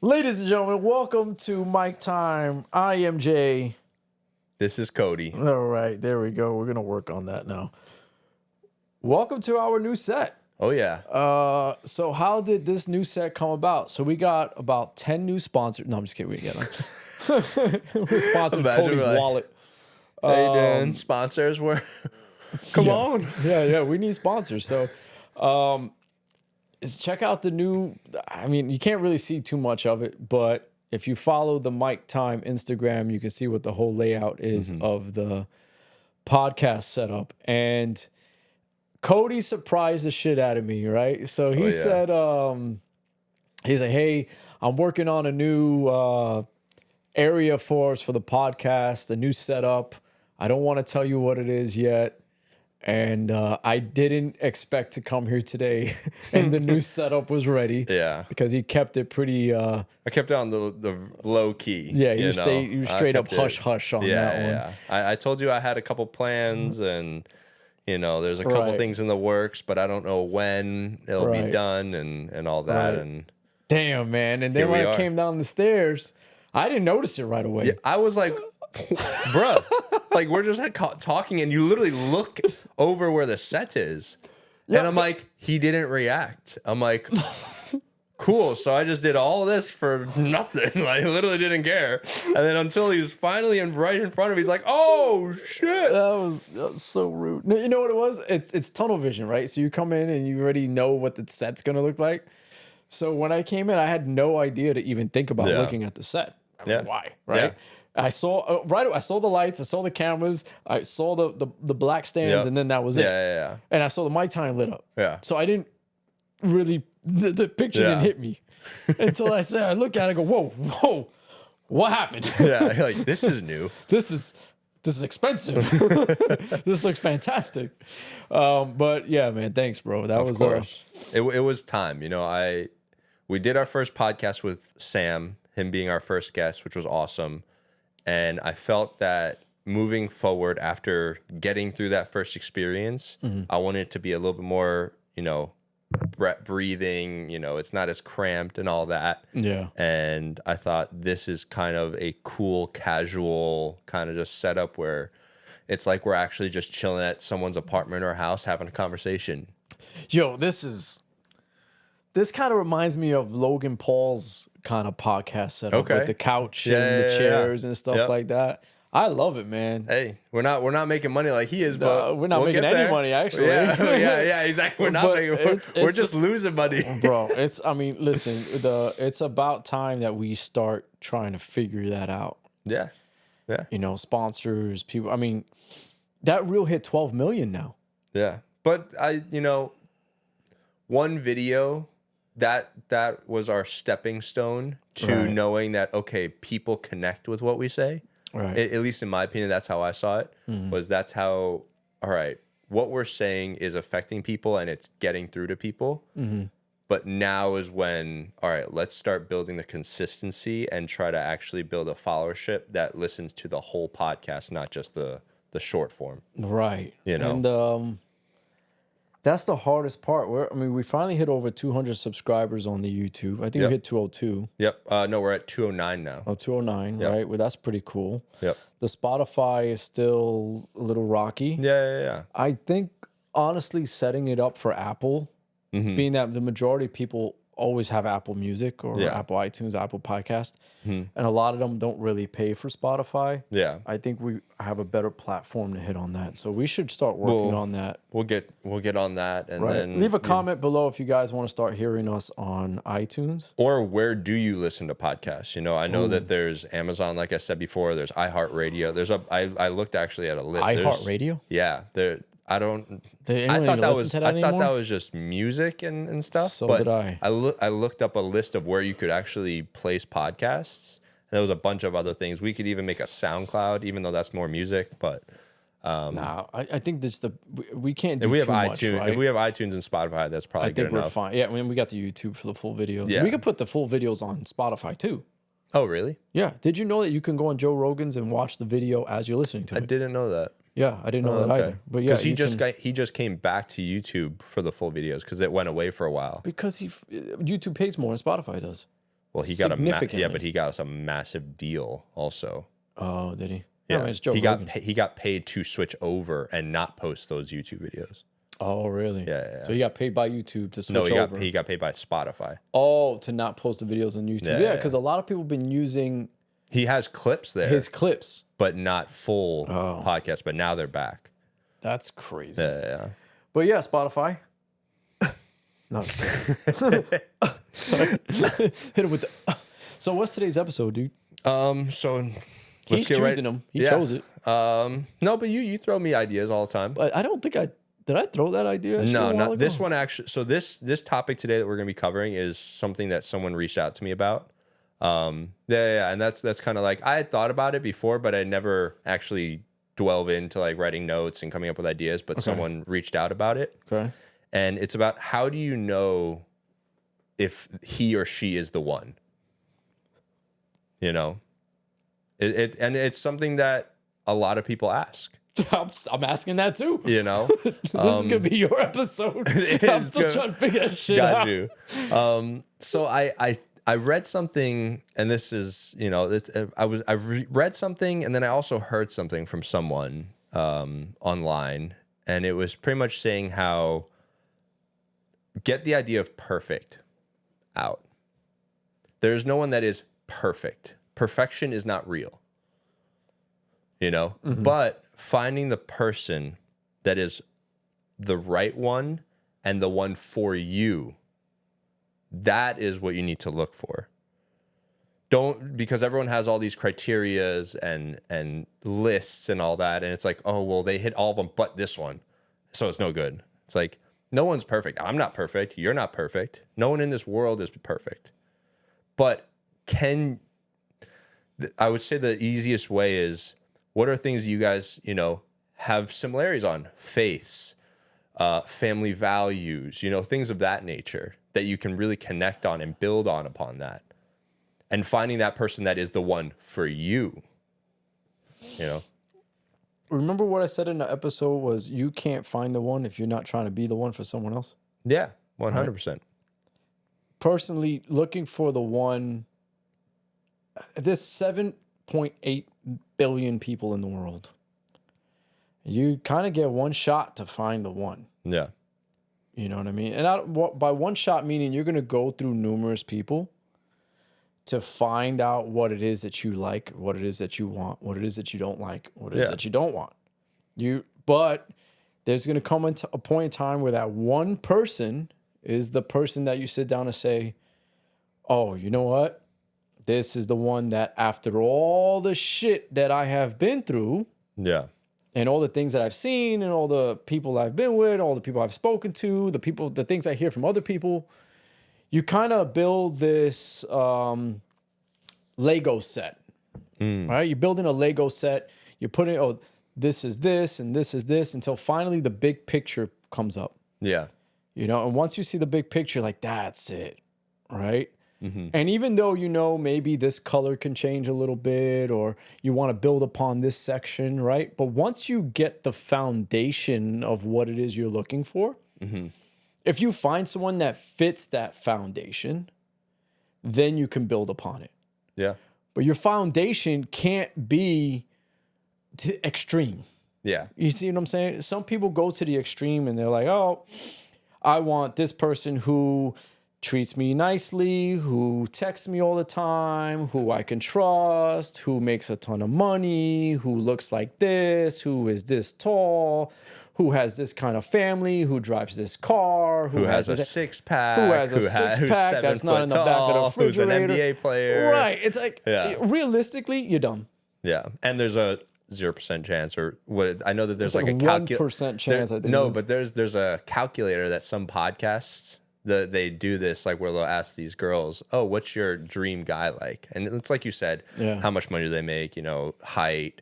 Ladies and gentlemen, welcome to Mic Time. I am Jay. This is Cody. All right, there we go. We're going to work on that now. Welcome to our new set. Oh, yeah. So how did this new set come about? So we got about 10 new sponsors. No, I'm just kidding. We get them. We're sponsored Cody's wallet. Hey, Dan, sponsors were... Come on. Yeah, we need sponsors. So check out the new... I mean, you can't really see too much of it, but if you follow the Mic Time Instagram, you can see what the whole layout is of the podcast setup. And Cody surprised the shit out of me, right? So he said, he's like, hey, I'm working on a new area for us for the podcast, a new setup. I don't want to tell you what it is yet. And I didn't expect to come here today and the new setup was ready. Yeah. Because he kept it pretty... I kept it on the low key. Yeah, you straight up hush-hush on that one. Yeah, I told you I had a couple plans and, there's a couple things in the works, but I don't know when it'll be done and all that. Right. And damn, man. And then when I came down the stairs, I didn't notice it right away. Yeah, I was like... Bruh, like we're just talking and you literally look over where the set is. And I'm like, he didn't react. I'm like, cool. So I just did all of this for nothing. Like, literally didn't care. And then until he was finally right in front of me, he's like, oh, shit. That was so rude. No, you know what it was? It's tunnel vision, right? So you come in and you already know what the set's going to look like. So when I came in, I had no idea to even think about looking at the set. I mean, why, right? Yeah. I saw I saw the lights, I saw the cameras, I saw the black stands, and then that was it. Yeah. And I saw the Mic Time lit up. Yeah. So I didn't really the picture didn't hit me until I look at it, I go, whoa, what happened? Yeah, like this is new. This is expensive. This looks fantastic. But yeah, man, thanks, bro. That was of course. It was time. We did our first podcast with Sam, him being our first guest, which was awesome. And I felt that moving forward after getting through that first experience, I wanted it to be a little bit more, breathing, it's not as cramped and all that. Yeah. And I thought this is kind of a cool, casual kind of just setup where it's like we're actually just chilling at someone's apartment or house having a conversation. Yo, this kind of reminds me of Logan Paul's kind of podcast setup with the couch and the chairs and stuff like that. I love it, man. Hey, we're not making money like he is, but we're not making any money actually. Yeah, exactly. We're not making. We're just losing money, bro. Listen, it's about time that we start trying to figure that out. Yeah. Sponsors, people. I mean, that reel hit 12 million now. Yeah, but one video. That was our stepping stone to knowing that, okay, people connect with what we say. Right. At least in my opinion, that's how I saw it. That's how, all right, what we're saying is affecting people and it's getting through to people. But now is when, all right, let's start building the consistency and try to actually build a followership that listens to the whole podcast, not just the short form. Right. And that's the hardest part. We finally hit over 200 subscribers on the YouTube. I think we hit 202. Yep. No, we're at 209 now. Oh, 209, right? Well, that's pretty cool. Yep. The Spotify is still a little rocky. Yeah. I think, honestly, setting it up for Apple, being that the majority of people always have Apple Music or Apple iTunes, Apple Podcast, and a lot of them don't really pay for Spotify. Yeah, I think we have a better platform to hit on that, so we should start working on that. We'll get on that, and then leave a comment below if you guys want to start hearing us on iTunes, or where do you listen to podcasts? I know that there's Amazon, like I said before. There's iHeartRadio. I looked actually at a list. iHeartRadio. Yeah, there. I thought that was just music and stuff. So but did I. I looked up a list of where you could actually place podcasts. And there was a bunch of other things. We could even make a SoundCloud, even though that's more music. But I think we can't do if we have too iTunes, much, right? If we have iTunes and Spotify, that's probably good enough. We're fine. Yeah, we got the YouTube for the full videos. Yeah. We could put the full videos on Spotify too. Oh, really? Yeah. Did you know that you can go on Joe Rogan's and watch the video as you're listening to it? I didn't know that. Yeah, I didn't know that either. But yeah, because he just came back to YouTube for the full videos because it went away for a while. Because YouTube pays more than Spotify does. Well, he got but he got us a massive deal also. Oh, did he? Yeah, I mean, it's Joe he Rogan. got paid to switch over and not post those YouTube videos. Oh, really? Yeah. So he got paid by YouTube to switch over. No, he got paid by Spotify. Oh, to not post the videos on YouTube. Yeah, because a lot of people have been using. He has clips there. His clips, but not full podcasts. But now they're back. That's crazy. Yeah. But yeah, Spotify. No, just kidding. Hit it with the. So what's today's episode, dude? So he's choosing them. He chose it. No, but you throw me ideas all the time. But I don't think did I throw that idea? No, not this one actually. So this topic today that we're going to be covering is something that someone reached out to me about. And that's kind of like I had thought about it before, but I never actually delve into like writing notes and coming up with ideas. But someone reached out about it. Okay. And it's about how do you know if he or she is the one? You know, it's something that a lot of people ask. I'm asking that too. You know, this is gonna be your episode. I'm still trying to figure that shit out. Got you. So I read something, and this is I read something, and then I also heard something from someone online, and it was pretty much saying how get the idea of perfect out. There's no one that is perfect. Perfection is not real. You know, but finding the person that is the right one and the one for you, that is what you need to look for. Because everyone has all these criterias and lists and all that, and it's like, oh, well, they hit all of them but this one, so it's no good. It's like, no one's perfect. I'm not perfect. You're not perfect. No one in this world is perfect. But I would say the easiest way is, what are things you guys, have similarities on? Faiths, family values, things of that nature that you can really connect on and build on upon that. And finding that person that is the one for you, Remember what I said in the episode was you can't find the one if you're not trying to be the one for someone else? Yeah, 100%. Right. Personally, looking for the one, there's 7.8 billion people in the world. You kind of get one shot to find the one. Yeah. You know what I mean? And by one shot, meaning you're going to go through numerous people to find out what it is that you like, what it is that you want, what it is that you don't like, what it is that you don't want. But there's going to come into a point in time where that one person is the person that you sit down and say, oh, you know what? This is the one that after all the shit that I have been through, and all the things that I've seen and all the people I've been with, all the people I've spoken to, the things I hear from other people, you kind of build this Lego set, right? You're building a Lego set. You're putting, this is this and this is this until finally the big picture comes up. Yeah. And once you see the big picture, like, that's it, right? And even though, maybe this color can change a little bit or you want to build upon this section, right? But once you get the foundation of what it is you're looking for, if you find someone that fits that foundation, then you can build upon it. Yeah. But your foundation can't be extreme. Yeah. You see what I'm saying? Some people go to the extreme and they're like, oh, I want this person who treats me nicely, who texts me all the time, who I can trust, who makes a ton of money, who looks like this, who is this tall, who has this kind of family, who drives this car, who has a six-pack, who has a six-pack that's not in the back of the refrigerator, who's an NBA player. Right. It's like, realistically, you're dumb. Yeah. And there's a 0% chance, or what I know that there's like a 1% chance. I think but there's a calculator that some podcasts they do this, like where they'll ask these girls, oh, what's your dream guy like? And it's like you said, how much money do they make? Height,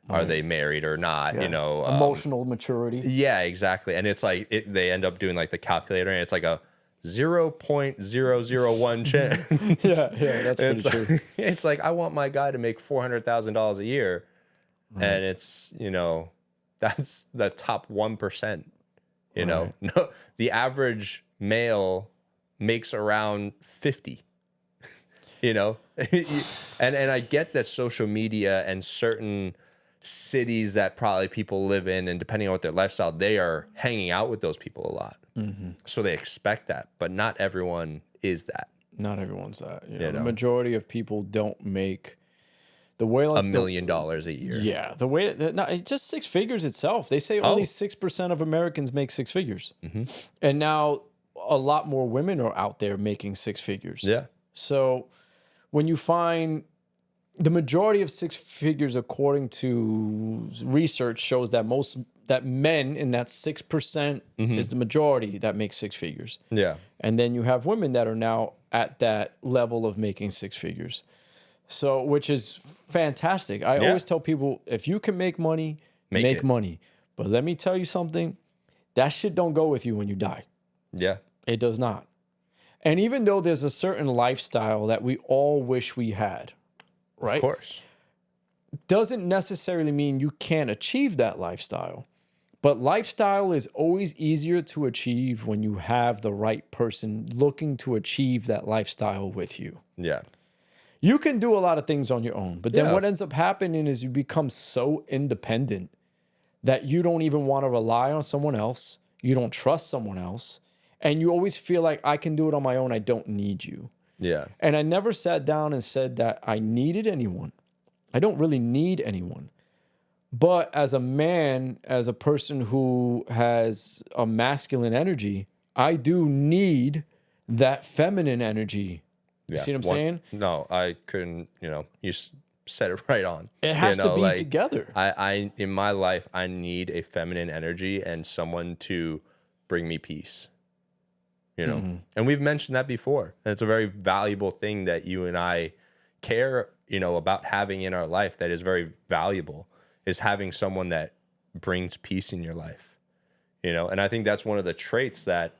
are they married or not? Emotional maturity. Yeah, exactly. And it's like they end up doing like the calculator, and it's like a 0.001 chance. yeah, that's pretty true. It's like, I want my guy to make $400,000 a year. And it's, that's the top 1%. No, the average male makes around 50. you know, and I get that social media and certain cities that probably people live in, and depending on what their lifestyle, they are hanging out with those people a lot. So they expect that, but not everyone is that. Not everyone's that. You know, the majority of people don't make the way like $1 million a year. Yeah, the way not just six figures itself. They say only 6% of Americans make six figures, and now a lot more women are out there making six figures. Yeah. So when you find the majority of six figures, according to research, shows that men in that 6% is the majority that make six figures. Yeah. And then you have women that are now at that level of making six figures. So, which is fantastic. I always tell people, if you can make money, make money. But let me tell you something, that shit don't go with you when you die. Yeah. It does not. And even though there's a certain lifestyle that we all wish we had, right? Of course. Doesn't necessarily mean you can't achieve that lifestyle. But lifestyle is always easier to achieve when you have the right person looking to achieve that lifestyle with you. Yeah. You can do a lot of things on your own, but then what ends up happening is you become so independent that you don't even want to rely on someone else. You don't trust someone else. And you always feel like, I can do it on my own. I don't need you. Yeah. And I never sat down and said that I needed anyone. I don't really need anyone. But as a man, as a person who has a masculine energy, I do need that feminine energy. You see what I'm saying? No, I couldn't, you said it right on. It has to be together. I in my life, I need a feminine energy and someone to bring me peace. And we've mentioned that before. And it's a very valuable thing that you and I care, about having in our life that is very valuable, is having someone that brings peace in your life. And I think that's one of the traits that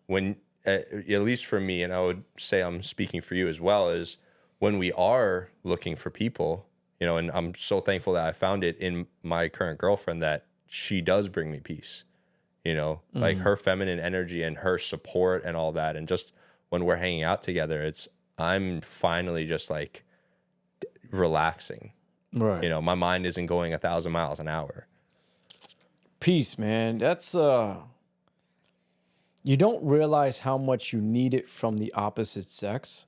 when, at least for me, and I would say I'm speaking for you as well, is when we are looking for people, and I'm so thankful that I found it in my current girlfriend, that she does bring me peace. Like her feminine energy and her support and all that. And just when we're hanging out together, I'm finally just like relaxing. Right. My mind isn't going 1,000 miles an hour. Peace, man. That's you don't realize how much you need it from the opposite sex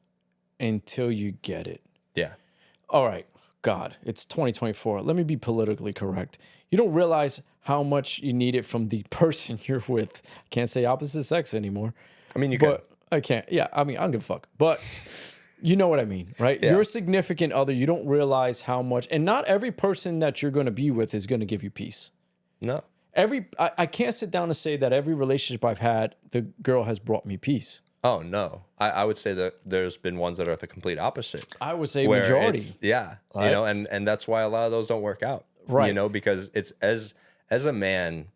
until you get it. Yeah. All right. God, it's 2024. Let me be politically correct. You don't realize how much you need it from the person you're with. I can't say opposite sex anymore. I mean, you can. I can't. Yeah, I mean, I don't give a fuck. But you know what I mean, right? Yeah. Your significant other, you don't realize how much. And not every person that you're going to be with is going to give you peace. No. I can't sit down and say that every relationship I've had, the girl has brought me peace. Oh, no. I would say that there's been ones that are the complete opposite. I would say majority. Yeah. Right? And that's why a lot of those don't work out. Right. Because it's as a man,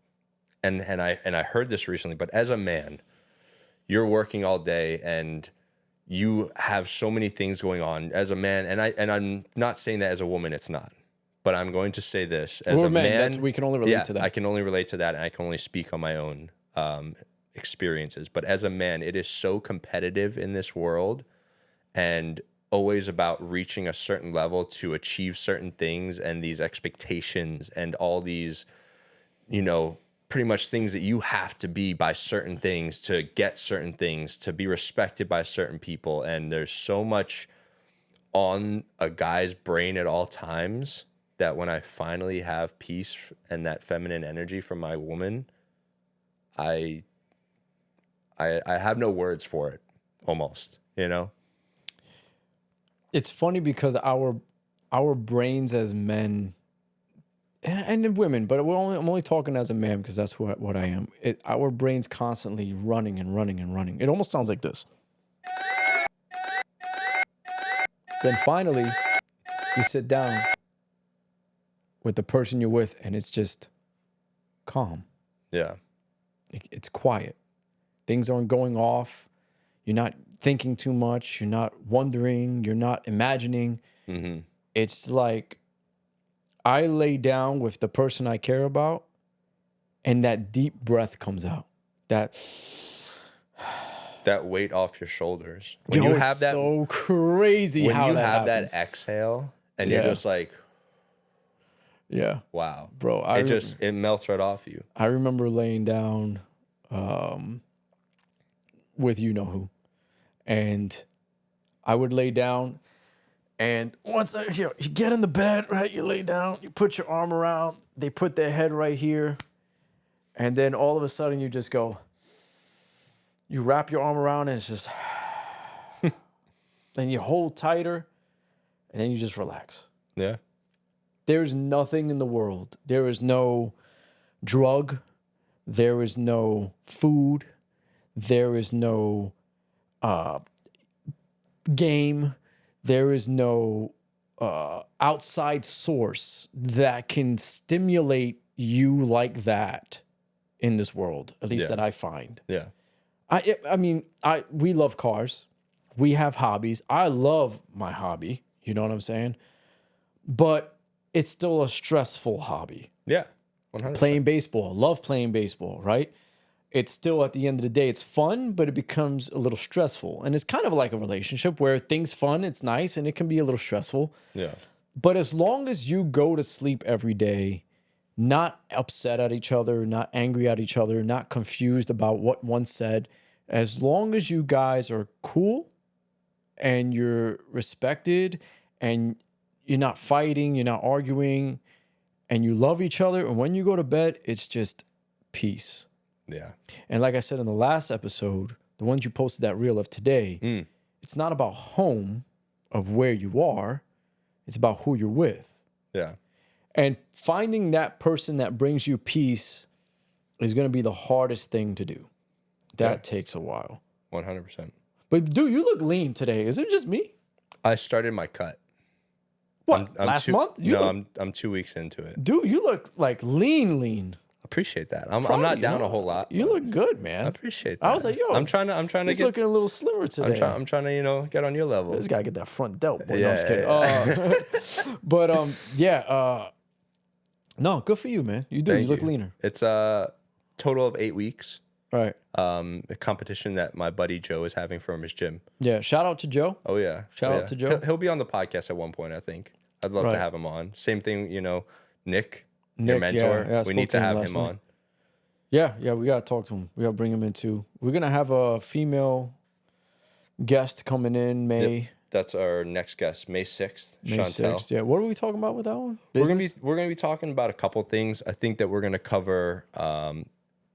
and I heard this recently, but as a man, you're working all day and you have so many things going on as a man. And I'm not saying that as a woman, it's not. But I'm going to say this as a man. We can only relate to that. I can only relate to that, and I can only speak on my own experiences. But as a man, it is so competitive in this world, and always about reaching a certain level to achieve certain things, and these expectations and all these, pretty much things that you have to be by certain things to get certain things, to be respected by certain people. And there's so much on a guy's brain at all times that when I finally have peace and that feminine energy from my woman, I have no words for it, almost, It's funny because our brains as men and in women, but I'm only talking as a man because that's what I am. Our brains constantly running and running and running. It almost sounds like this. Then finally, you sit down with the person you're with, and it's just calm. Yeah. It's quiet. Things aren't going off. You're not thinking too much. You're not wondering. You're not imagining. Mm-hmm. It's like I lay down with the person I care about, and that deep breath comes out. That that weight off your shoulders. When you have that, so crazy when how you that have happens. that exhale and you're just like, wow, bro, it melts right off you. I remember laying down with you know who, and I would lay down, and once you get in the bed, right, you lay down, you put your arm around, they put their head right here, and then all of a sudden you just go, you wrap your arm around and it's just, then you hold tighter, and then you just relax. Yeah. There's nothing in the world. There is no drug. There is no food. There is no game. There is no outside source that can stimulate you like that in this world, at least that I find. Yeah. We love cars. We have hobbies. I love my hobby. You know what I'm saying? But it's still a stressful hobby. Yeah. 100%. Playing baseball. Love playing baseball, right? It's still, at the end of the day, it's fun, but it becomes a little stressful. And it's kind of like a relationship where things fun, it's nice, and it can be a little stressful. Yeah. But as long as you go to sleep every day, not upset at each other, not angry at each other, not confused about what one said, as long as you guys are cool and you're respected and you're not fighting, you're not arguing, and you love each other, and when you go to bed, it's just peace. Yeah. And like I said in the last episode, the ones you posted that reel of today, it's not about home of where you are. It's about who you're with. Yeah. And finding that person that brings you peace is going to be the hardest thing to do. That takes a while. 100%. But dude, you look lean today. Is it just me? I started my cut. What? I'm last month? I'm 2 weeks into it. Dude, you look like lean. Appreciate that. I'm not down a whole lot. You look good, man. I appreciate that. I was like, yo, I'm trying to he's get looking a little slimmer today. I'm trying to, get on your level. This guy get that front delt, boy. Yeah, No, I'm just kidding. But no, good for you, man. You do. Thank You look you. leaner. It's a total of 8 weeks. Right. A competition that my buddy Joe is having from his gym. Yeah. Shout out to Joe. Oh yeah. Shout out to Joe. He'll be on the podcast at one point, I think. I'd love to have him on. Same thing, Nick, your mentor. Yeah, we need to have him on. Yeah, we gotta talk to him. We gotta bring him in too. We're gonna have a female guest coming in May. Yep. That's our next guest, May 6th. May Chantel. 6th. Yeah. What are we talking about with that one? We're gonna be talking about a couple things. I think that we're gonna cover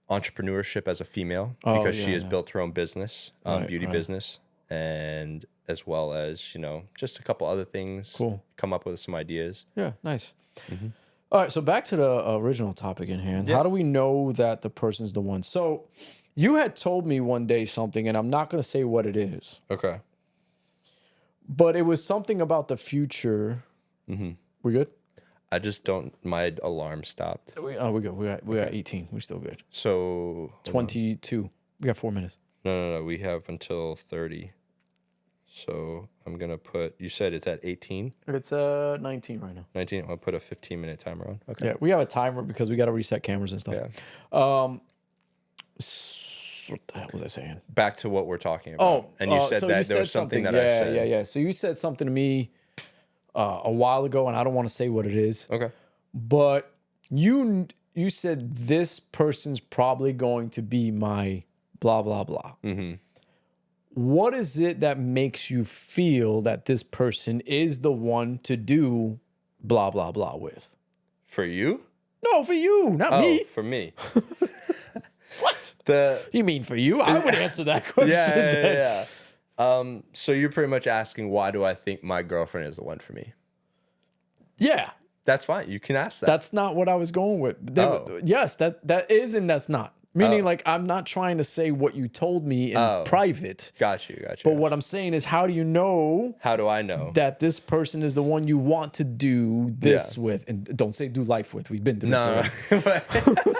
entrepreneurship as a female because she has built her own business, beauty business, and as well as just a couple other things. Cool. Come up with some ideas. Yeah, nice. Mm-hmm. All right, so back to the original topic in hand. Yeah. How do we know that the person's the one? So you had told me one day something, and I'm not going to say what it is. Okay. But it was something about the future. Mm-hmm. We good? I just don't. My alarm stopped. We good. We got 18. We're still good. So 22. We got 4 minutes. No. We have until 30. So I'm gonna put. You said it's at 18. It's 19 right now. 19. I'll put a 15-minute timer on. Okay. Yeah, we have a timer because we got to reset cameras and stuff. Yeah. What the hell was I saying? Back to what we're talking about. Oh, and you said that there was something that I said. Yeah. So you said something to me a while ago, and I don't want to say what it is. Okay. But you said this person's probably going to be my blah blah blah. Mm-hmm. What is it that makes you feel that this person is the one to do blah, blah, blah with? For you? No, for you, not me. For me. What? You mean for you? I would answer that question. Yeah. So you're pretty much asking, why do I think my girlfriend is the one for me? Yeah. That's fine. You can ask that. That's not what I was going with. Yes, that is and that's not. Meaning, like, I'm not trying to say what you told me in private. Got you. But what I'm saying is, how do you know? How do I know that this person is the one you want to do this with? And don't say do life with. We've been through this already.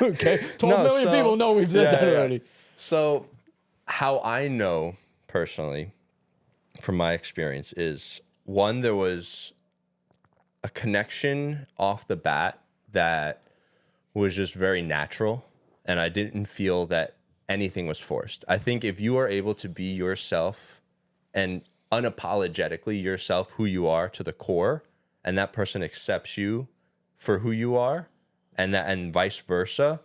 Okay, 12 million people know we've said that already. So, how I know personally, from my experience, is one, there was a connection off the bat that was just very natural. And I didn't feel that anything was forced. I think if you are able to be yourself and unapologetically yourself, who you are to the core, and that person accepts you for who you are, and vice versa,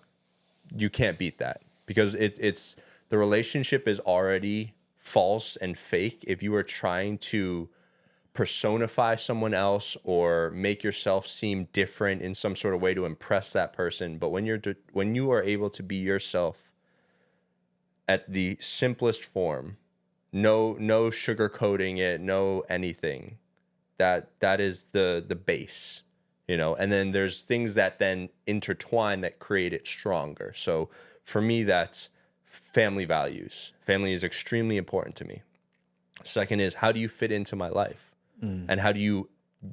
you can't beat that, because it's the relationship is already false and fake if you are trying to personify someone else or make yourself seem different in some sort of way to impress that person. But when you are able to be yourself at the simplest form, no sugarcoating it, no anything, that is the base, and then there's things that then intertwine that create it stronger. So for me, that's family values. Family is extremely important to me. Second is, how do you fit into my life? And how do you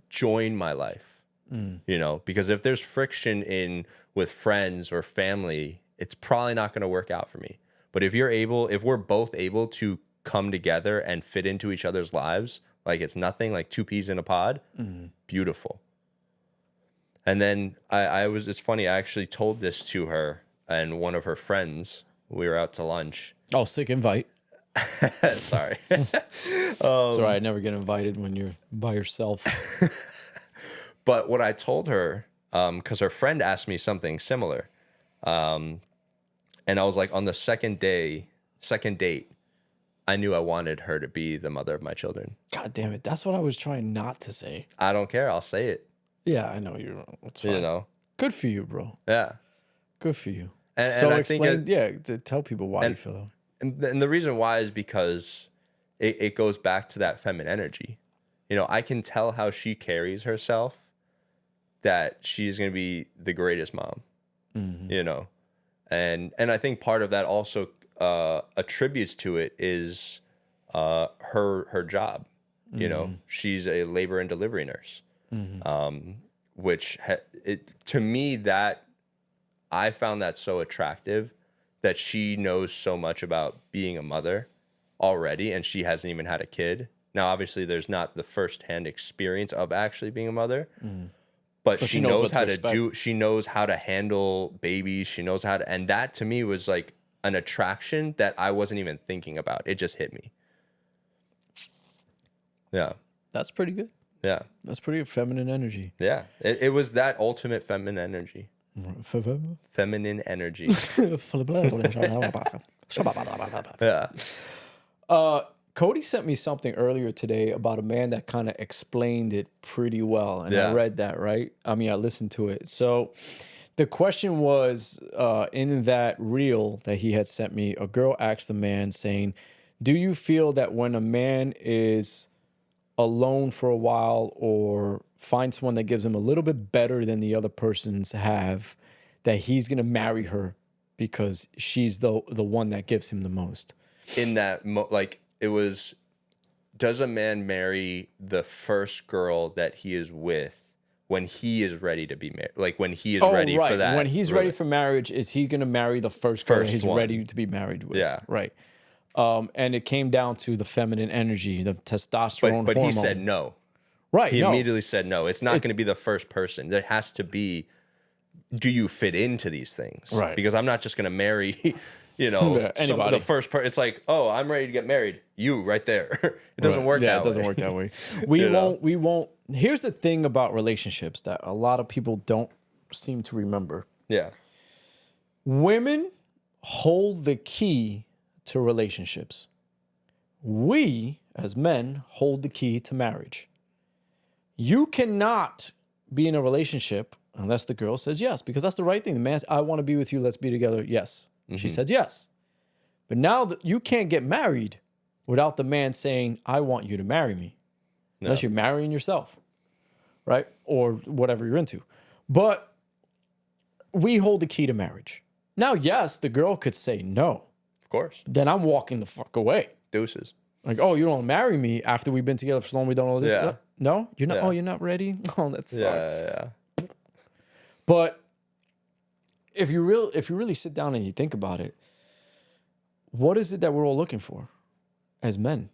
join my life? Because if there's friction with friends or family, it's probably not going to work out for me. But if we're both able to come together and fit into each other's lives, like it's nothing, like two peas in a pod, beautiful. And then it's funny, I actually told this to her and one of her friends. We were out to lunch. Oh, sick invite. Sorry. Sorry, I never get invited when you're by yourself. But what I told her, because her friend asked me something similar, and I was like, on the second date, I knew I wanted her to be the mother of my children. God damn it. That's what I was trying not to say. I don't care. I'll say it. Yeah, I know you're wrong. It's fine. Good for you, bro. Yeah. Good for you. And so I explain, think to tell people why you feel that way. And the reason why is because it goes back to that feminine energy. I can tell how she carries herself, that she's going to be the greatest mom, and I think part of that also attributes to it is her job. She's a labor and delivery nurse, which to me, that I found that so attractive, that she knows so much about being a mother already, and she hasn't even had a kid. Now, obviously, there's not the firsthand experience of actually being a mother, but she knows how to do. She knows how to handle babies. She knows how to, and that to me was like an attraction that I wasn't even thinking about. It just hit me. Yeah, that's pretty good. Yeah, that's pretty feminine energy. Yeah, it was that ultimate feminine energy. Feminine energy. Yeah. Cody sent me something earlier today about a man that kind of explained it pretty well. And I read that, right? I mean, I listened to it. So the question was, in that reel that he had sent me, a girl asked the man saying, do you feel that when a man is alone for a while or finds someone that gives him a little bit better than the other persons have, that he's going to marry her because she's the one that gives him the most? In that, it was, does a man marry the first girl that he is with when he is ready to be married? Like when he is ready for that? When he's ready for marriage, is he going to marry the first girl that he's ready to be married with? Yeah. Right. And it came down to the feminine energy, the testosterone hormone. But he said no. Right. He immediately said no. It's not going to be the first person. There has to be, do you fit into these things? Right. Because I'm not just going to marry, anybody. The first person. It's like, oh, I'm ready to get married. You right there. It doesn't work that way. Yeah, it doesn't work that way. We won't. Here's the thing about relationships that a lot of people don't seem to remember. Yeah. Women hold the key to relationships. We, as men, hold the key to marriage. You cannot be in a relationship unless the girl says yes, because that's the right thing. The man says, I want to be with you. Let's be together. Yes. Mm-hmm. She said yes. But now you can't get married without the man saying, I want you to marry me. No. Unless you're marrying yourself, right? Or whatever you're into. But we hold the key to marriage. Now, yes, the girl could say no. Of course. Then I'm walking the fuck away. Deuces. Like, oh, you don't marry me after we've been together for so long, we don't know this. Yeah. No? You're not. Yeah. Oh, you're not ready? Oh, that sucks. Yeah. But if you really sit down and you think about it, what is it that we're all looking for as men?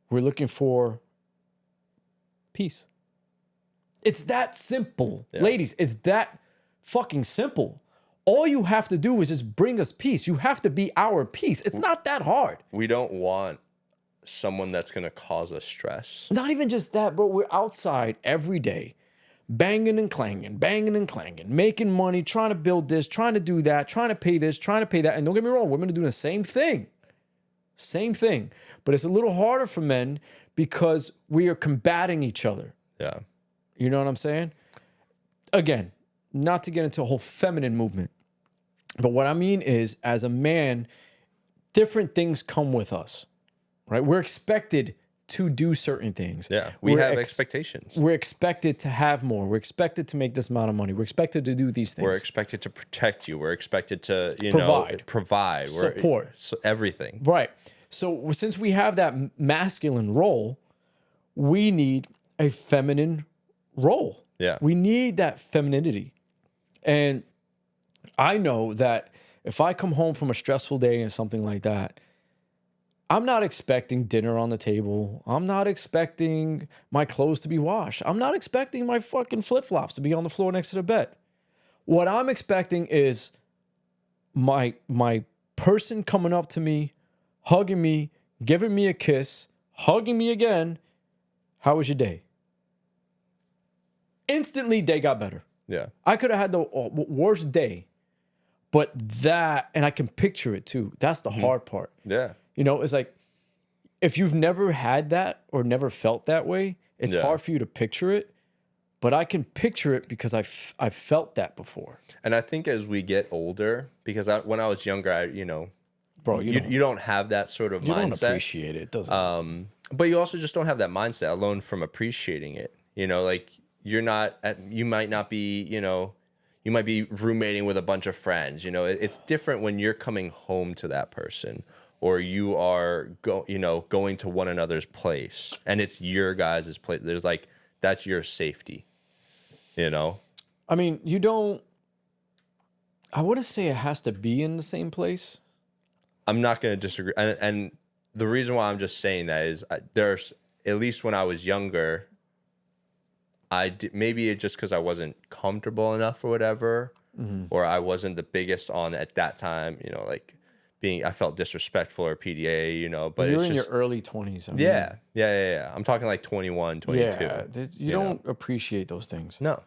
We're looking for peace. It's that simple. Yeah. Ladies, it's that fucking simple. All you have to do is just bring us peace. You have to be our peace. It's not that hard. We don't want someone that's going to cause us stress. Not even just that, bro. We're outside every day, banging and clanging, making money, trying to build this, trying to do that, trying to pay this, trying to pay that. And don't get me wrong, women are doing the same thing. Same thing. But it's a little harder for men because we are combating each other. Yeah. You know what I'm saying? Again, not to get into a whole feminine movement, but what I mean is, as a man, different things come with us, right? We're expected to do certain things. Yeah, we have expectations. We're expected to have more. We're expected to make this amount of money. We're expected to do these things. We're expected to protect you. We're expected to, provide. Support. Everything. Right. So since we have that masculine role, we need a feminine role. Yeah. We need that femininity. And I know that if I come home from a stressful day and something like that, I'm not expecting dinner on the table. I'm not expecting my clothes to be washed. I'm not expecting my fucking flip-flops to be on the floor next to the bed. What I'm expecting is my person coming up to me, hugging me, giving me a kiss, hugging me again. How was your day? Instantly, day got better. Yeah. I could have had the worst day, but that, and I can picture it too. That's the hard part. Yeah. You know, it's like, if you've never had that or never felt that way, it's hard for you to picture it. But I can picture it because I've felt that before. And I think as we get older, because when I was younger, Bro, you don't have that sort of mindset. You don't appreciate it, doesn't it? But you also just don't have that mindset alone from appreciating it. Like you might not be, you might be roommating with a bunch of friends. It's different when you're coming home to that person, or you are going to one another's place, and it's your guys' place. There's that's your safety. I mean, I wouldn't say it has to be in the same place. I'm not going to disagree. And the reason why I'm just saying that is there's, at least when I was younger, maybe it's just because I wasn't comfortable enough or whatever, or I wasn't the biggest on at that time, I felt disrespectful or PDA, but you're in your early 20s. Yeah. I'm talking like 21, 22. Yeah, you don't appreciate those things. No.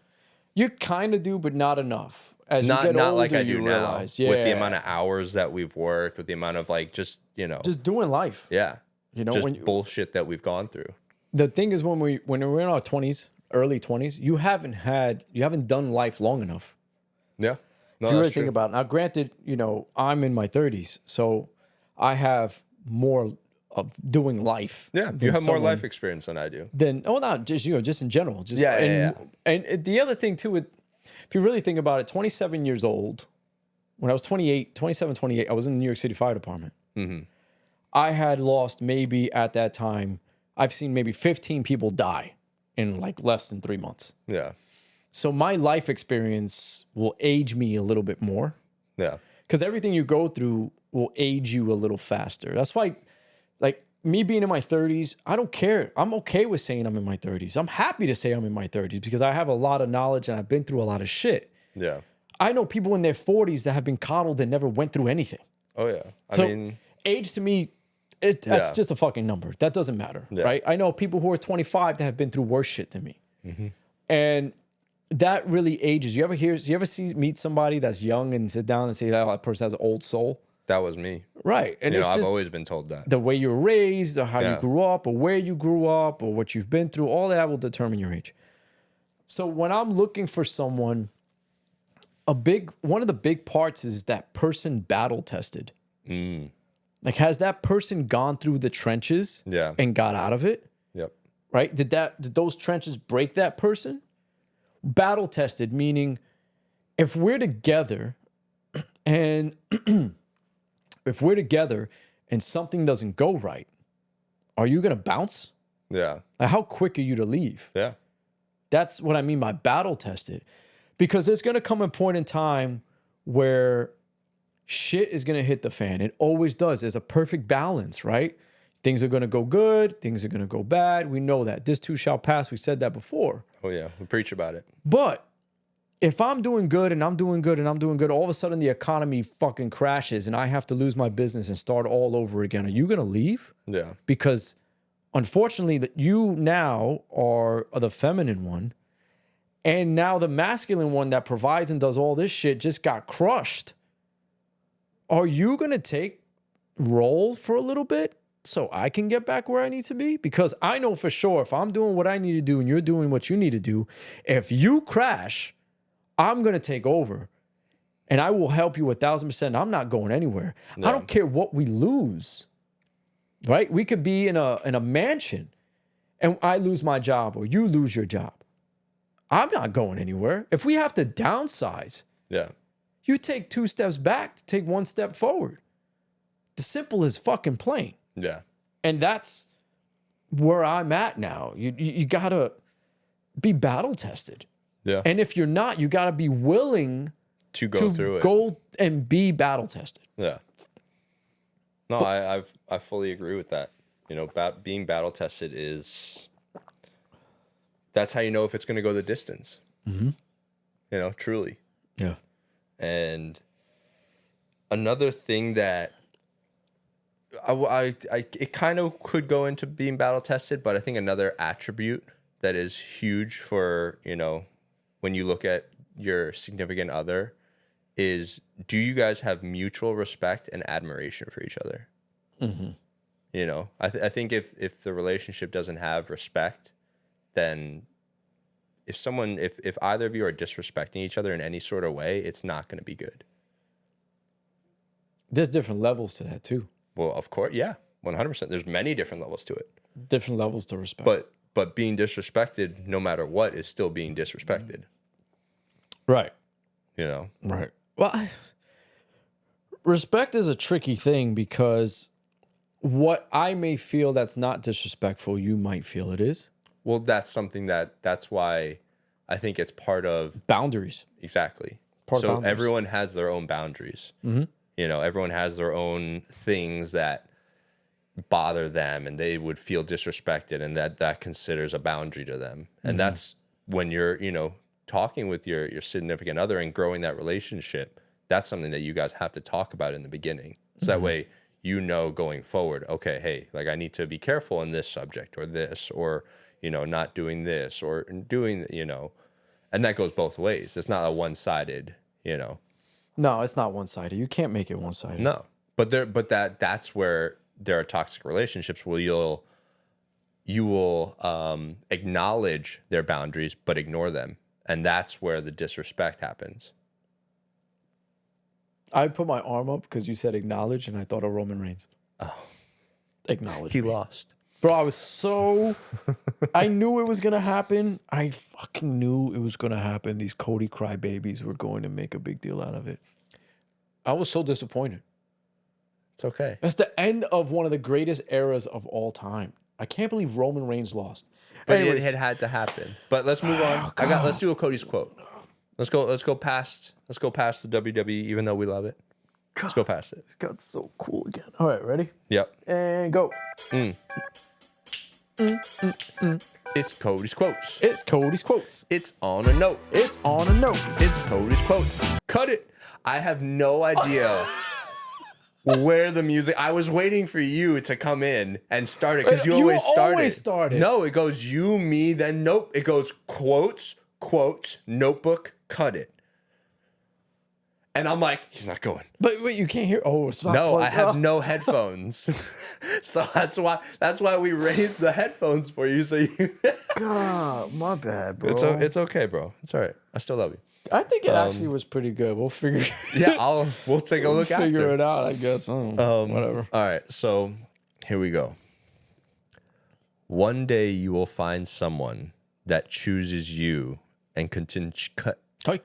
You kind of do, but not enough. As not you get older, like I do you now. realize, with the amount of hours that we've worked, with the amount of just doing life. Yeah. Just when bullshit that we've gone through. The thing is, when we're in our 20s, early 20s, you haven't done life long enough. Yeah. No, if you really think about it. Now, granted, I'm in my 30s, so I have more of doing life. Yeah, you have more life experience than I do. Not just just in general. Yeah. And the other thing too, if you really think about it, 27 years old, when I was 27, 28, I was in the New York City Fire Department. Mm-hmm. I had lost maybe at that time, I've seen maybe 15 people die in less than 3 months. Yeah. So my life experience will age me a little bit more. Yeah. Because everything you go through will age you a little faster. That's why, me being in my 30s, I don't care. I'm okay with saying I'm in my 30s. I'm happy to say I'm in my 30s because I have a lot of knowledge and I've been through a lot of shit. Yeah. I know people in their 40s that have been coddled and never went through anything. Oh, yeah. I mean, age to me, that's just a fucking number. That doesn't matter, right? I know people who are 25 that have been through worse shit than me. Mm-hmm. And that really ages. You ever meet somebody that's young and sit down and say that person has an old soul? That was me. Right. And it's I've always been told that. The way you were raised, or how you grew up, or where you grew up, or what you've been through, all that will determine your age. So when I'm looking for someone, one of the big parts is that person battle tested. Like, has that person gone through the trenches and got out of it? Yep. Right? Did those trenches break that person? Battle tested, meaning if we're together and something doesn't go right, are you going to bounce? Yeah. Like, how quick are you to leave? Yeah. That's what I mean by battle tested. Because there's going to come a point in time where shit is going to hit the fan. It always does. There's a perfect balance, right? Things are going to go good. Things are going to go bad. We know that. This too shall pass. We said that before. Oh, yeah. We preach about it. But if I'm doing good and I'm doing good and I'm doing good, all of a sudden the economy fucking crashes and I have to lose my business and start all over again. Are you going to leave? Yeah. Because unfortunately, that you now are the feminine one, and now the masculine one that provides and does all this shit just got crushed. Are you going to take role for a little bit so I can get back where I need to be? Because I know for sure if I'm doing what I need to do and you're doing what you need to do, if you crash, I'm going to take over and I will help you 1,000%. I'm not going anywhere. No. I don't care what we lose, right? We could be in a mansion and I lose my job or you lose your job. I'm not going anywhere. If we have to downsize, you take 2 steps back to take 1 step forward. The simple is fucking plain. Yeah. And that's where I'm at now. You got to be battle tested. Yeah. And if you're not, you got to be willing to go through it. Go and be battle tested. Yeah. No, I fully agree with that. You know, being battle tested that's how you know if it's going to go the distance. Mm-hmm. You know, truly. Yeah. And another thing that it kind of could go into being battle tested, but I think another attribute that is huge for, you know, when you look at your significant other is, do you guys have mutual respect and admiration for each other? Mm-hmm. You know, I think if the relationship doesn't have respect, then if either of you are disrespecting each other in any sort of way, it's not going to be good. There's different levels to that too. Well, of course, yeah, 100%. There's many different levels to it. Different levels to respect. But being disrespected, no matter what, is still being disrespected. Right. You know? Right. Well, respect is a tricky thing because what I may feel that's not disrespectful, you might feel it is. Well, that's why I think it's part of boundaries. Exactly. So everyone has their own boundaries. Mm-hmm. You know, everyone has their own things that bother them and they would feel disrespected, and that considers a boundary to them. And that's when you're, you know, talking with your significant other and growing that relationship, that's something that you guys have to talk about in the beginning. So that way, you know, going forward, okay, hey, like I need to be careful in this subject or this, or, you know, not doing this or doing, you know, and that goes both ways. It's not a one-sided, you know. No, it's not one-sided. You can't make it one-sided. No, but that's where there are toxic relationships where you will acknowledge their boundaries but ignore them, and that's where the disrespect happens. I put my arm up because you said acknowledge, and I thought of Roman Reigns. Oh, acknowledge. He lost, bro. I was so I knew it was gonna happen. I fucking knew it was gonna happen. These Cody crybabies were going to make a big deal out of it. I was so disappointed. It's okay. That's the end of one of the greatest eras of all time. I can't believe Roman Reigns lost. But anyways, it had to happen. But let's move on. Let's do a Cody's quote. Let's go past the WWE, even though we love it. Let's go past it. It got so cool again. All right, ready? Yep. And go. It's Cody's quotes. It's Cody's quotes. It's on a note. It's on a note. It's Cody's quotes. Cut it. I have no idea where the music. I was waiting for you to come in and start it because you always start it. No, it goes you, me, then nope. It goes quotes, notebook, cut it. And I'm like, he's not going. But wait, you can't hear. Oh, it's not. No, I have no headphones, so that's why we raised the headphones for you. So you. God, my bad, bro. It's okay, bro. It's all right. I still love you. I think it actually was pretty good. We'll figure. Yeah, we'll take a look after. Figure it out, I guess. Whatever. All right, so here we go. One day you will find someone that chooses you and continue. It's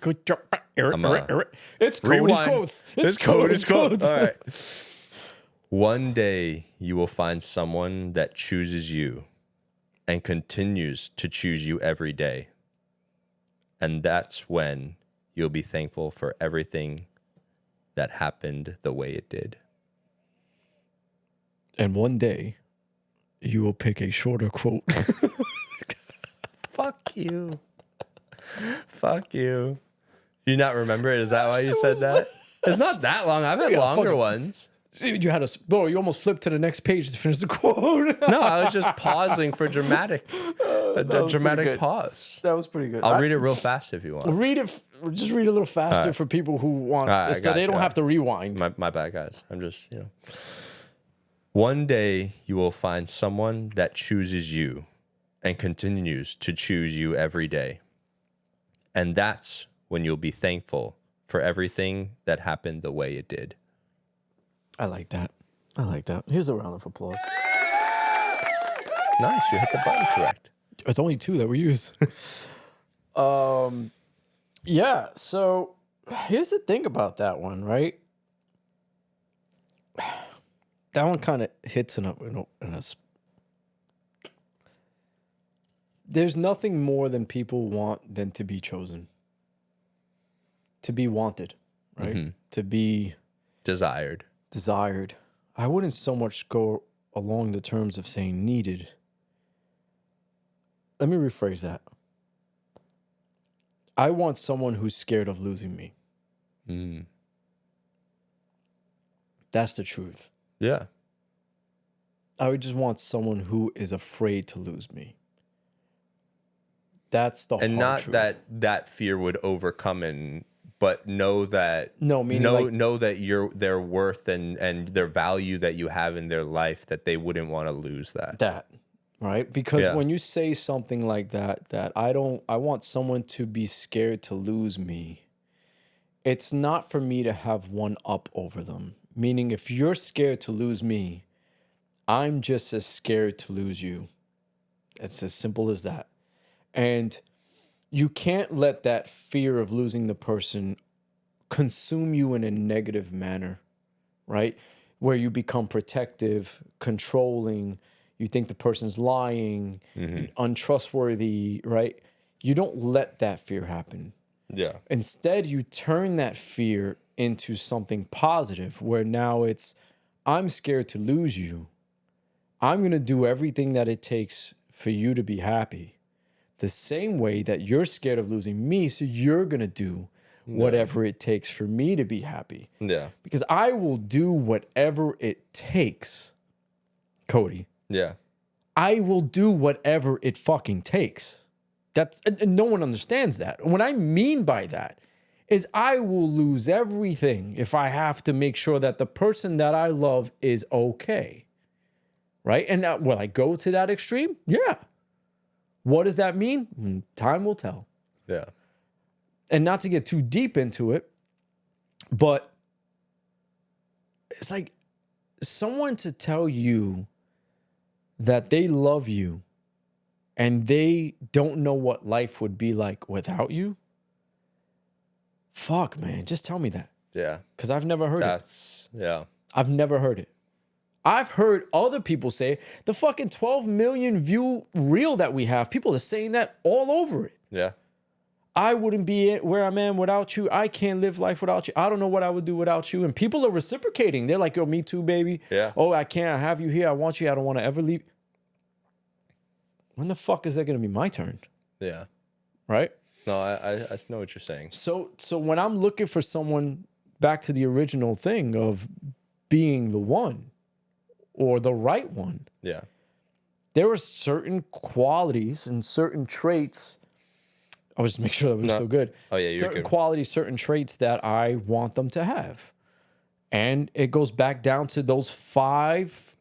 Cody's quotes. It's Cody's quotes. All right. One day you will find someone that chooses you and continues to choose you every day. And that's when you'll be thankful for everything that happened the way it did. And one day you will pick a shorter quote. Fuck you. Fuck you. You not remember it? Is that why you said that? It's not that long. I've had longer ones. Dude, you had a bro. You almost flipped to the next page to finish the quote. No, I was just pausing for dramatic pause. That was pretty good. I'll read it real fast if you want. Read it. Just read a little faster for people who want. So they don't have to rewind. My bad, guys. I'm just One day you will find someone that chooses you and continues to choose you every day. And that's when you'll be thankful for everything that happened the way it did. I like that. Here's a round of applause. Nice. You hit the button correct. It's only 2 that we use. Yeah. So here's the thing about that one, right? That one kind of hits in a. There's nothing more than people want than to be chosen. To be wanted, right? Mm-hmm. To be desired. I wouldn't so much go along the terms of saying needed. Let me rephrase that. I want someone who's scared of losing me. That's the truth. Yeah. I would just want someone who is afraid to lose me. That's the and not truth. that fear would overcome but know that know that their worth and their value that you have in their life, that they wouldn't want to lose that. Right? Because when you say something like that I want someone to be scared to lose me, it's not for me to have one up over them. Meaning, if you're scared to lose me, I'm just as scared to lose you. It's as simple as that. And you can't let that fear of losing the person consume you in a negative manner, right? Where you become protective, controlling, you think the person's lying, untrustworthy, right? You don't let that fear happen. Yeah. Instead, you turn that fear into something positive, where now it's, I'm scared to lose you. I'm going to do everything that it takes for you to be happy. The same way that you're scared of losing me, so you're going to do whatever it takes for me to be happy. Yeah. Because I will do whatever it takes, Cody. Yeah. I will do whatever it fucking takes. And no one understands that. What I mean by that is I will lose everything if I have to make sure that the person that I love is okay. Right? And will I go to that extreme? Yeah. What does that mean? Time will tell. Yeah. And not to get too deep into it, but it's like someone to tell you that they love you and they don't know what life would be like without you. Fuck, man. Just tell me that. Yeah. Because I've never heard it. Yeah. I've never heard it. I've heard other people say the fucking 12 million view reel that we have. People are saying that all over it. Yeah. I wouldn't be where I'm at without you. I can't live life without you. I don't know what I would do without you. And people are reciprocating. They're like, yo, me too, baby. Yeah. Oh, I can't have you here. I want you. I don't want to ever leave. When the fuck is that going to be my turn? Yeah. Right? No, I know what you're saying. So when I'm looking for someone, back to the original thing of being the one or the right one. Yeah. There are certain qualities and certain traits. I'll just make sure that we're still good. Oh, yeah, you're certain good. qualities, certain traits that I want them to have. And it goes back down to those five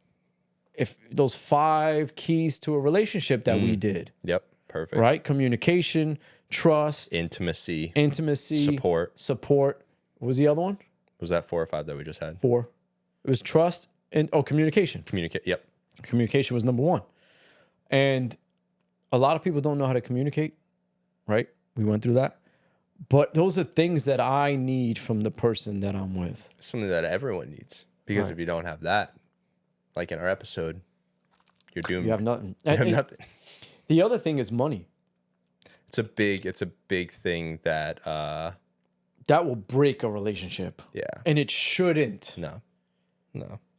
keys to a relationship that we did. Yep. Perfect. Right? Communication, trust, intimacy, support. What was the other one? Was that 4 or 5 that we just had? 4. It was trust and communication. Yep. Communication was number 1. And a lot of people don't know how to communicate, right? We went through that. But those are things that I need from the person that I'm with. It's something that everyone needs. Because if you don't have that, like in our episode, you're doomed. You have nothing. You have nothing. The other thing is money. It's a big thing that that will break a relationship. Yeah. And it shouldn't. No.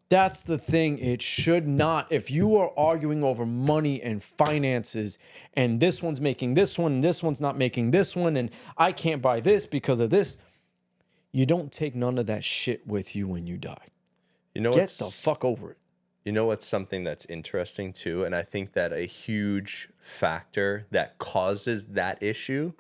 That's the thing. It should not. If you are arguing over money and finances, and this one's making this one, and this one's not making this one, and I can't buy this because of this, you don't take none of that shit with you when you die. You know, Get the fuck over it. You know what's something that's interesting too, and I think that a huge factor that causes that issue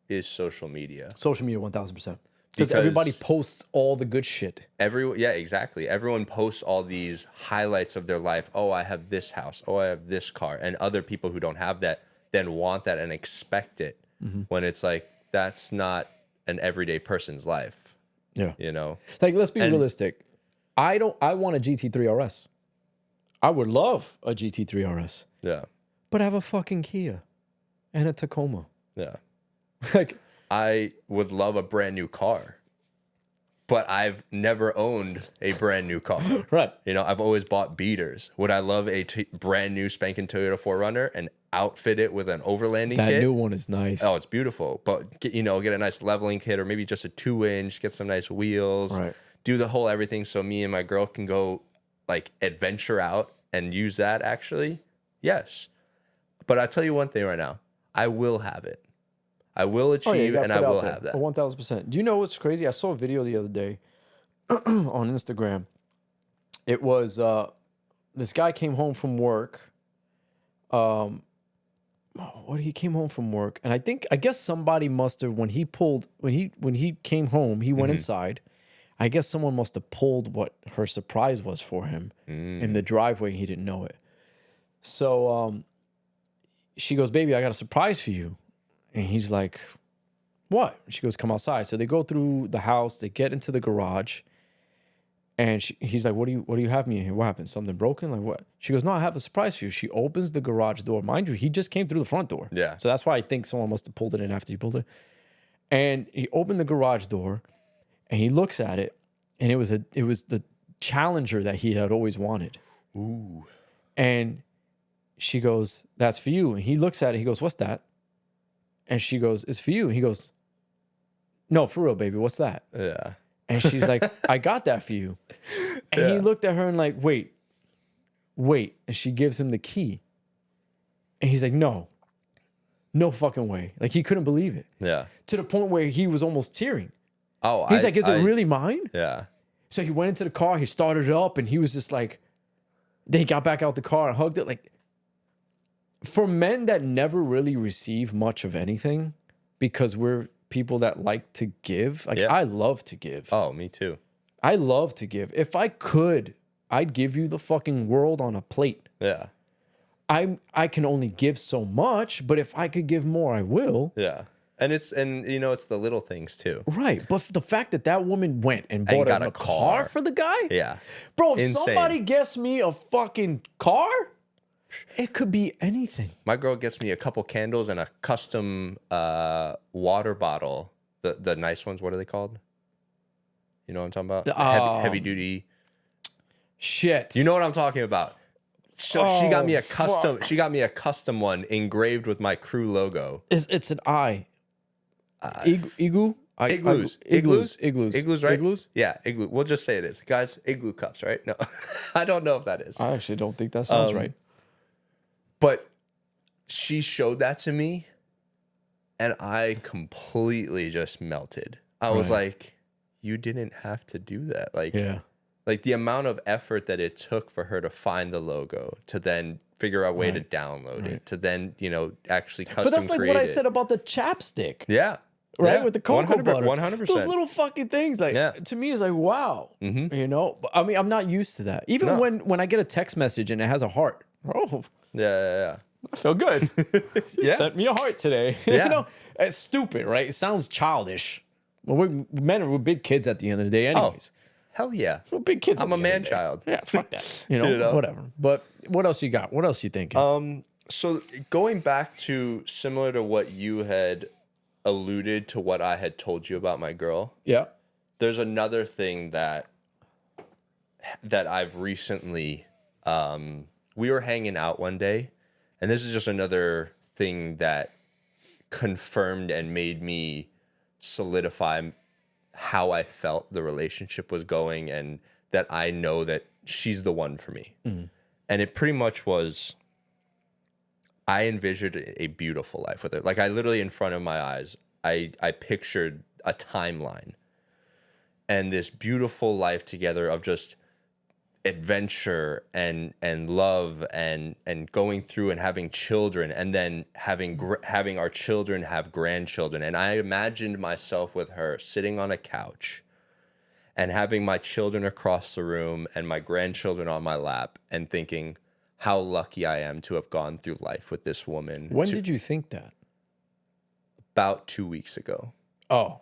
is social media. Social media, 1000%. Because everybody posts all the good shit. Yeah, exactly. Everyone posts all these highlights of their life. Oh, I have this house. Oh, I have this car. And other people who don't have that then want that and expect it. When it's like, that's not an everyday person's life. Yeah. You know? Like, let's be realistic. I want a GT3 RS. I would love a GT3 RS. Yeah. But I have a fucking Kia and a Tacoma. Yeah. Like, I would love a brand new car, but I've never owned a brand new car. Right. You know, I've always bought beaters. Would I love a brand new spanking Toyota 4Runner and outfit it with an overlanding kit? That new one is nice. Oh, it's beautiful. But, get a nice leveling kit or maybe just a 2-inch, get some nice wheels, Right. do the whole everything so me and my girl can go, like, adventure out and use that actually. Yes. But I'll tell you one thing right now. I will have it. I will achieve and I will have that. 1000%. Do you know what's crazy? I saw a video the other day on Instagram. It was this guy came home from work. He came home from work, and I guess somebody must have when he came home, he went inside. I guess someone must have pulled what her surprise was for him in the driveway. He didn't know it. So she goes, "Baby, I got a surprise for you." And he's like, "What?" She goes, "Come outside." So they go through the house. They get into the garage. And he's like, what do you have me in here? What happened? Something broken? Like what? She goes, "No, I have a surprise for you." She opens the garage door. Mind you, he just came through the front door. Yeah. So that's why I think someone must have pulled it in after he pulled it. And he opened the garage door and he looks at it. And it was the Challenger that he had always wanted. Ooh. And she goes, "That's for you." And he looks at it. He goes, "What's that?" And she goes, "It's for you." And he goes, "No, for real, baby. What's that?" Yeah. And she's like, "I got that for you." And he looked at her and like, wait. And she gives him the key. And he's like, no fucking way. Like he couldn't believe it. Yeah. To the point where he was almost tearing. Oh, He's like, "Is it really mine?" Yeah. So he went into the car, he started it up, and he was just like, then he got back out the car and hugged it. Like, for men that never really receive much of anything, because we're people that like to give, like I love to give. Oh, me too. I love to give. If I could, I'd give you the fucking world on a plate. Yeah. I can only give so much, but if I could give more, I will. Yeah. And it's the little things too. Right. But the fact that woman went and bought a car for the guy? Yeah. Bro, if somebody gets me a fucking car, it could be anything. My girl gets me a couple candles and a custom water bottle. The nice ones, what are they called? You know what I'm talking about? Heavy duty. Shit. You know what I'm talking about. So she got me a custom. She got me a custom one engraved with my crew logo. It's an I. Igloo? Igloos, right? Igloos? Yeah, igloo. We'll just say it is, guys. Igloo cups, right? No, I don't know if that is. I actually don't think that sounds right. But she showed that to me, and I completely just melted. I was like, "You didn't have to do that." Like the amount of effort that it took for her to find the logo, to then figure out a way to download it, to then, actually custom create it. But that's like what I said about the chapstick. Yeah. Right? Yeah. With the cocoa butter. 100%. Those little fucking things. Like, to me, it's like, wow. But, I mean, I'm not used to that. Even when I get a text message and it has a heart. Oh. Yeah. I feel good. You sent me a heart today. Yeah. It's stupid, right? It sounds childish. Well, we're big kids at the end of the day anyways. Hell yeah. We're big kids. I'm a man child. Yeah, fuck that. Whatever. But what else you got? What else you thinking? So going back to similar to what you had alluded to what I had told you about my girl. Yeah. There's another thing that I've recently we were hanging out one day, and this is just another thing that confirmed and made me solidify how I felt the relationship was going, and that I know that she's the one for me. And it pretty much was, I envisioned a beautiful life with her. Like, I literally, in front of my eyes, I pictured a timeline and this beautiful life together of just adventure and love and going through and having children, and then having our children have grandchildren. And I imagined myself with her sitting on a couch and having my children across the room and my grandchildren on my lap, and thinking how lucky I am to have gone through life with this woman. When did you think that? About 2 weeks ago. Oh.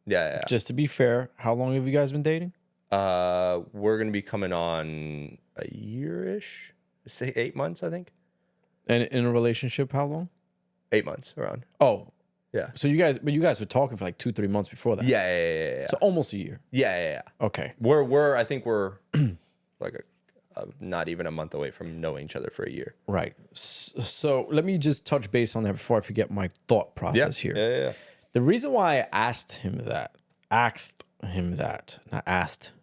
Yeah. Just to be fair, how long have you guys been dating? We're going to be coming on a year-ish. Say 8 months, I think. And in a relationship, how long? 8 months around. Oh. Yeah. So you guys were talking for like 2-3 months before that. Yeah. So almost a year. Yeah. Okay. I think we're like not even a month away from knowing each other for a year. Right. So let me just touch base on that before I forget my thought process here. Yeah. The reason why I asked him that, not asked.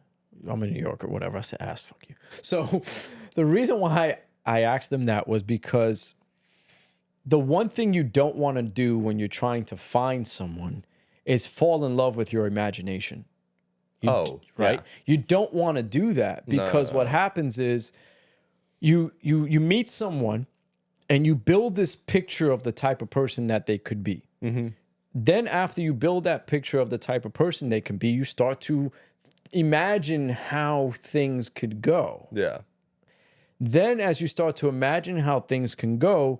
I'm in New York or whatever. I said asked. Fuck you. So the reason why I asked him that was because the one thing you don't want to do when you're trying to find someone is fall in love with your imagination. Right? Yeah. You don't want to do that because what happens is you meet someone and you build this picture of the type of person that they could be. Mm-hmm. Then after you build that picture of the type of person they can be, you start to imagine how things could go. Yeah. Then as you start to imagine how things can go,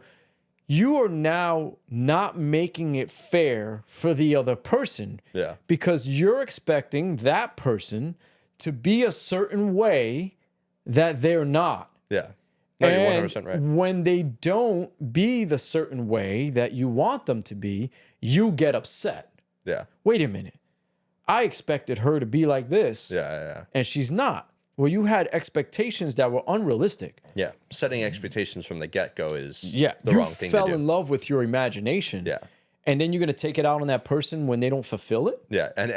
you are now not making it fair for the other person. Yeah. Because you're expecting that person to be a certain way that they're not. Yeah. No, you're 100% right. When they don't be the certain way that you want them to be, you get upset. Yeah. Wait a minute. I expected her to be like this. Yeah. And she's not. Well, you had expectations that were unrealistic. Yeah. Setting expectations from the get-go is the wrong thing to do. You fell in love with your imagination. Yeah. And then you're going to take it out on that person when they don't fulfill it? Yeah. And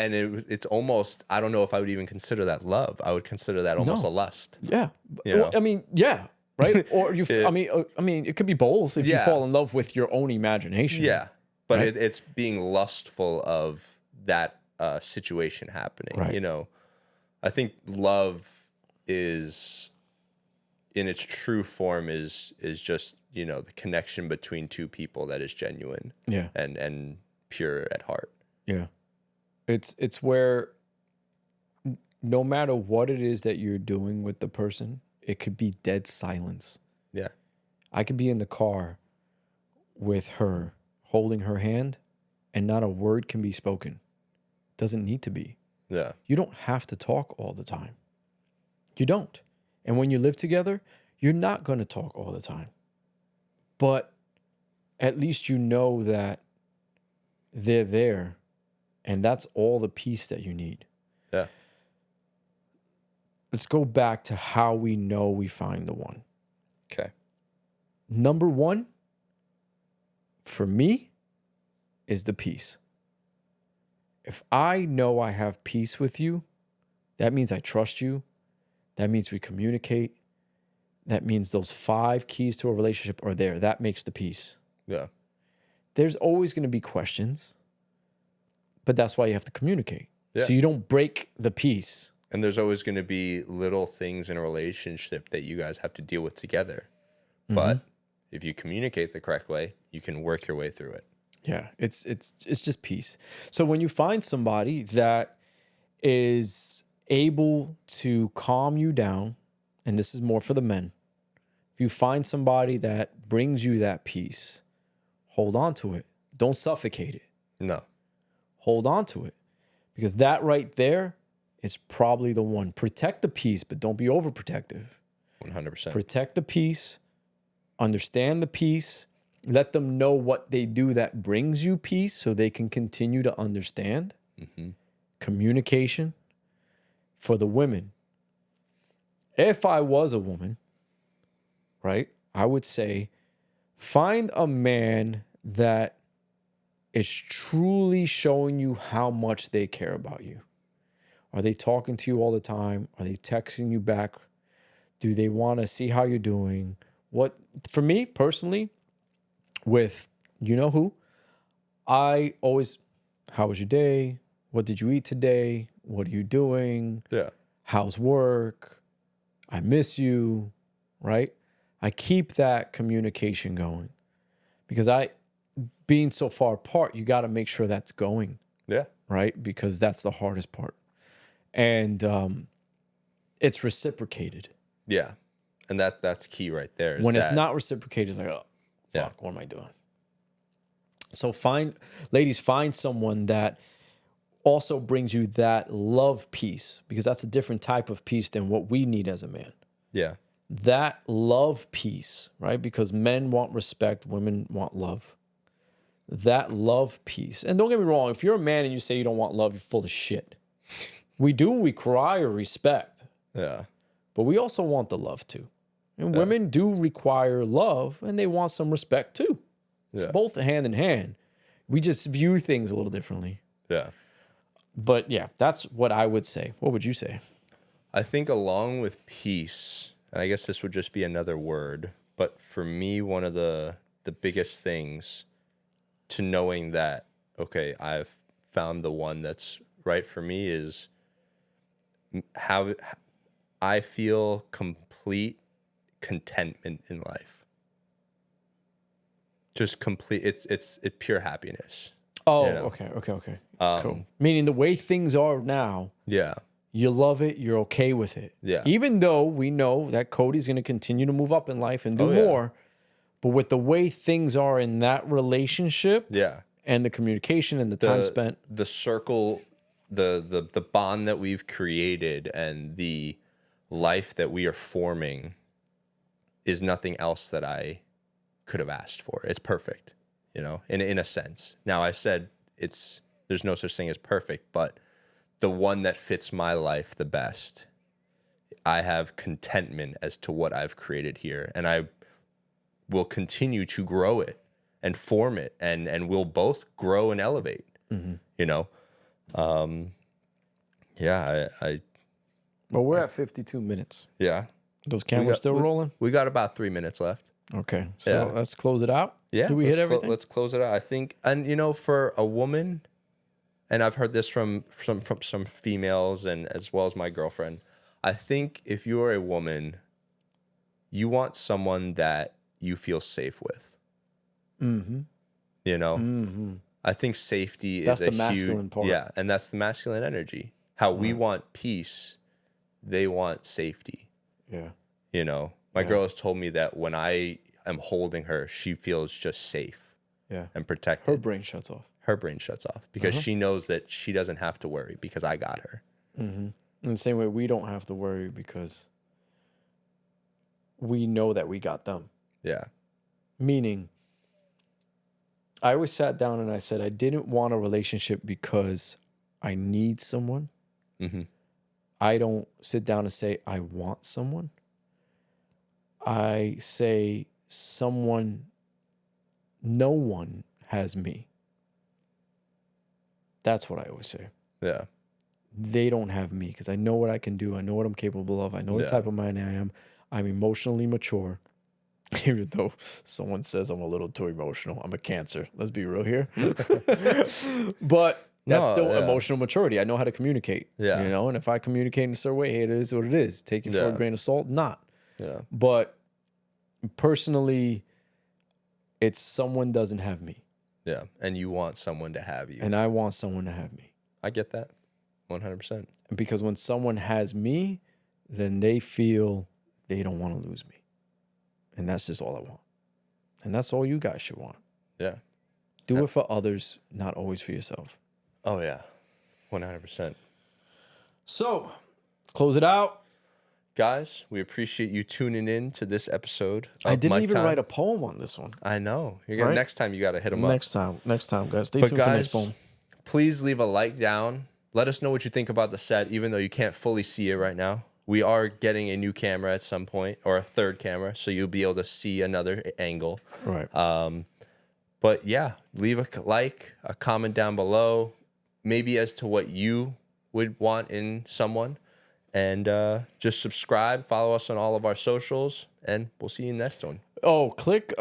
it's almost, I don't know if I would even consider that love. I would consider that almost a lust. Yeah. Well, I mean, yeah. Right? Or I mean, it could be both if you fall in love with your own imagination. Yeah. But right? it's being lustful of that situation happening. Right. You know, I think love is, in its true form, is just, you know, the connection between two people that is genuine. Yeah. And pure at heart. Yeah. It's where no matter what it is that you're doing with the person, it could be dead silence. Yeah. I could be in the car with her, holding her hand, and not a word can be spoken. Doesn't need to be. Yeah. You don't have to talk all the time. You don't. And when you live together, you're not going to talk all the time. But at least you know that they're there, and that's all the peace that you need. Yeah. Let's go back to how we know we find the one. Okay. Number one, for me, is the peace. If I know I have peace with you, that means I trust you. That means we communicate. That means those 5 keys to a relationship are there. That makes the peace. Yeah. There's always going to be questions, but that's why you have to communicate. Yeah. So you don't break the peace. And there's always going to be little things in a relationship that you guys have to deal with together. Mm-hmm. But if you communicate the correct way, you can work your way through it. Yeah, it's just peace. So when you find somebody that is able to calm you down, and this is more for the men, if you find somebody that brings you that peace, hold on to it. Don't suffocate it. No. Hold on to it. Because that right there is probably the one. Protect the peace, but don't be overprotective. 100%. Protect the peace. Understand the peace. Let them know what they do that brings you peace so they can continue to understand. Mm-hmm. Communication. For the women, if I was a woman, right, I would say find a man that is truly showing you how much they care about you. Are they talking to you all the time? Are they texting you back? Do they want to see how you're doing? What, for me personally, with you know who, I always, how was your day? What did you eat today? What are you doing? Yeah. How's work? I miss you, right? I keep that communication going because being so far apart, you got to make sure that's going. Yeah. Right? Because that's the hardest part. And it's reciprocated. Yeah. And that's key right there. When it's not reciprocated, it's like, oh, fuck, what am I doing? So ladies, find someone that also brings you that love piece, because that's a different type of piece than what we need as a man. Yeah. That love piece, right? Because men want respect, women want love. That love piece. And don't get me wrong, if you're a man and you say you don't want love, you're full of shit. We do require respect. Yeah. But we also want the love too. And women do require love and they want some respect too. It's both hand in hand. We just view things a little differently. Yeah. But yeah, that's what I would say. What would you say? I think along with peace, and I guess this would just be another word, but for me, one of the biggest things to knowing that, okay, I've found the one that's right for me is how I feel complete contentment in life. Just complete, it's pure happiness. Oh, you know? okay. Cool. Meaning the way things are now, Yeah. you love it, you're okay with it. Yeah. Even though we know that Cody's going to continue to move up in life and do more, but with the way things are in that relationship, and the communication and the time spent, the circle, the bond that we've created and the life that we are forming is nothing else that I could have asked for. It's perfect, you know, in a sense. Now I said there's no such thing as perfect, but the one that fits my life the best, I have contentment as to what I've created here, and I will continue to grow it and form it, and we'll both grow and elevate. You know, Well, we're at 52 minutes. Yeah. Those cameras still rolling? We got about 3 minutes left. Okay, so let's close it out. Yeah. Do we hit everything? Let's close it out. I think, and you know, for a woman, and I've heard this from some females and as well as my girlfriend, I think if you are a woman, you want someone that you feel safe with. You know? I think safety is a masculine part. Yeah, and that's the masculine energy. How we want peace, they want safety. Yeah. You know, my girl has told me that when I am holding her, she feels just safe. Yeah. And protected. Her brain shuts off. Her brain shuts off because she knows that she doesn't have to worry because I got her. In the same way, we don't have to worry because we know that we got them. Yeah. Meaning, I always sat down and I said, I didn't want a relationship because I need someone. I don't sit down and say, I want someone. I say, no one has me. That's what I always say. Yeah. They don't have me because I know what I can do. I know what I'm capable of. I know the type of man I am. I'm emotionally mature. Even though someone says I'm a little too emotional. I'm a Cancer. Let's be real here. But that's still emotional maturity. I know how to communicate. Yeah. You know, and if I communicate in a certain way, hey, it is what it is. Take it for a grain of salt. Not. Yeah. But personally, it's someone doesn't have me. Yeah. And you want someone to have you. And I want someone to have me. I get that. 100%. Because when someone has me, then they feel they don't want to lose me. And that's just all I want. And that's all you guys should want. Yeah. Do it for others, not always for yourself. Oh, yeah. 100%. So, close it out. Guys, we appreciate you tuning in to this episode of I didn't Mike even Time. write a poem on this one. I know. You're gonna, Next time, you got to hit them up. Next time, guys. Stay tuned for next poem. Please leave a like down. Let us know what you think about the set, even though you can't fully see it right now. We are getting a new camera at some point, or a third camera, so you'll be able to see another angle. Right. But yeah, leave a like, a comment down below, maybe as to what you would want in someone. And just subscribe, follow us on all of our socials, and we'll see you next one. Oh, click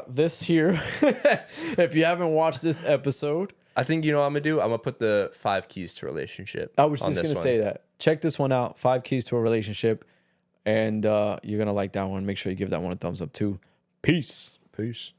this here if you haven't watched this episode. I think you know what I'm gonna do. I'm gonna put the 5 keys to a relationship. I was just gonna say that. Check this one out. 5 keys to a relationship, and you're gonna like that one. Make sure you give that one a thumbs up too. Peace. Peace.